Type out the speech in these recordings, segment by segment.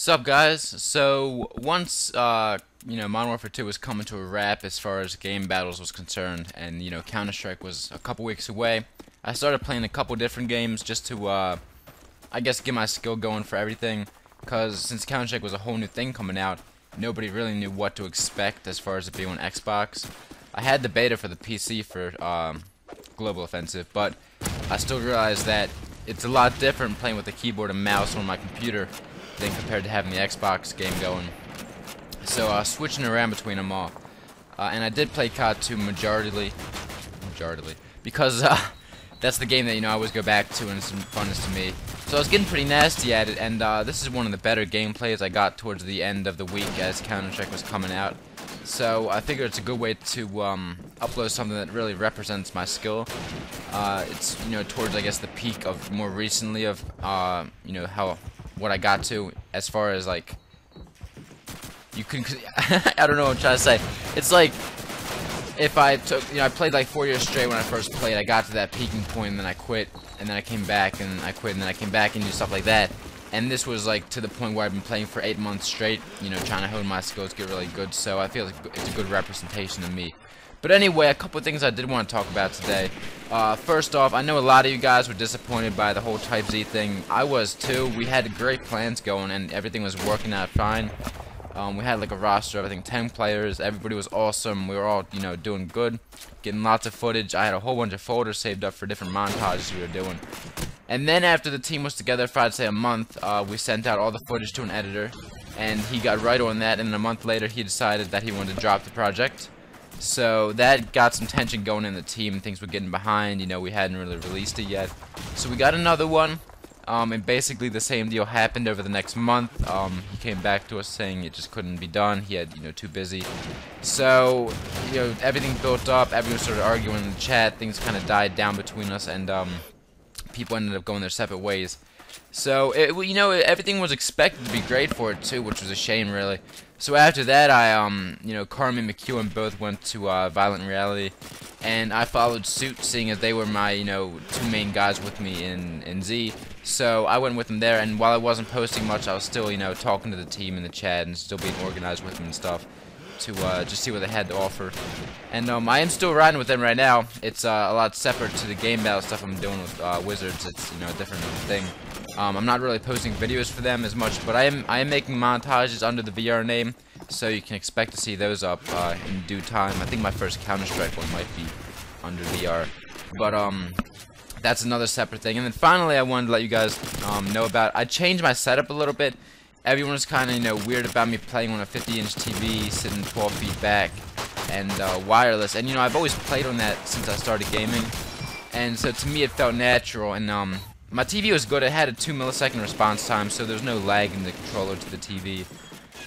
Sup guys? So once Modern Warfare 2 was coming to a wrap as far as game battles was concerned, and Counter-Strike was a couple weeks away, I started playing a couple different games just to I guess get my skill going for everything, because since Counter-Strike was a whole new thing coming out, nobody really knew what to expect as far as it being on Xbox. I had the beta for the PC for Global Offensive, but I still realized that it's a lot different playing with a keyboard and mouse on my computer than compared to having the Xbox game going. So switching around between them all. And I did play COD 2 majoritarily, because that's the game that I always go back to and it's funnest to me. So I was getting pretty nasty at it, and this is one of the better gameplays I got towards the end of the week as Counter-Strike was coming out. So I figured it's a good way to upload something that really represents my skill. It's towards I guess the peak of more recently of what I got to as far as like you can I don't know what I'm trying to say. It's like if I took I played like 4 years straight when I first played. I got to that peaking point and then I quit and then I came back and I quit and then I came back and do stuff like that. And this was like to the point where I've been playing for 8 months straight, trying to hone my skills, get really good. So I feel like it's a good representation of me. But anyway, a couple of things I did want to talk about today. First off, I know a lot of you guys were disappointed by the whole Type Z thing. I was too. We had great plans going and everything was working out fine. We had like a roster of I think 10 players. Everybody was awesome. We were all doing good, getting lots of footage. I had a whole bunch of folders saved up for different montages we were doing. And then after the team was together for I'd say a month, we sent out all the footage to an editor, and he got right on that. And a month later, he decided that he wanted to drop the project. So that got some tension going in the team. Things were getting behind. We hadn't really released it yet. So we got another one. And basically the same deal happened over the next month. He came back to us saying it just couldn't be done. He had, too busy. So, everything built up. Everyone started arguing in the chat. Things kind of died down between us, and people ended up going their separate ways. So, everything was expected to be great for it too, which was a shame, really. So after that, Carmen and McEwen both went to Violent Reality, and I followed suit, seeing as they were my, two main guys with me in Z. So I went with them there, and while I wasn't posting much, I was still, talking to the team in the chat and still being organized with them and stuff to just see what they had to offer. And I am still riding with them right now. It's a lot separate to the game battle stuff I'm doing with Wizards. It's a different thing. I'm not really posting videos for them as much, but I am making montages under the VR name, so you can expect to see those up in due time. I think my first Counter-Strike one might be under VR, but that's another separate thing. And then finally, I wanted to let you guys know about. I changed my setup a little bit. Everyone was kind of weird about me playing on a 50-inch TV, sitting 12 feet back, and wireless. And I've always played on that since I started gaming, and so to me it felt natural. And my TV was good. It had a 2-millisecond response time, so there was no lag in the controller to the TV.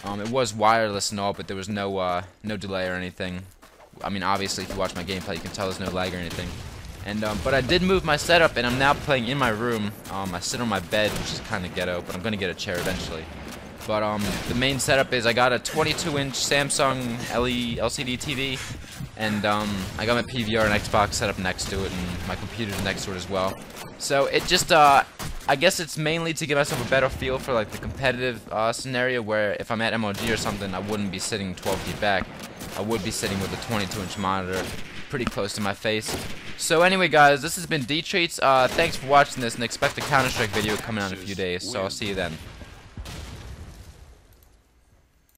It was wireless and all, but there was no delay or anything. I mean, obviously, if you watch my gameplay, you can tell there's no lag or anything. And but I did move my setup, and I'm now playing in my room. I sit on my bed, which is kind of ghetto, but I'm gonna get a chair eventually. But the main setup is I got a 22-inch Samsung LCD TV, and I got my PVR and Xbox set up next to it, and my computer's next to it as well. So it just I guess it's mainly to give myself a better feel for like the competitive scenario, where if I'm at MLG or something, I wouldn't be sitting 12 feet back. I would be sitting with a 22-inch monitor pretty close to my face. So anyway, guys, this has been DTreats. Thanks for watching this, and expect a Counter-Strike video coming out in a few days. So I'll see you then.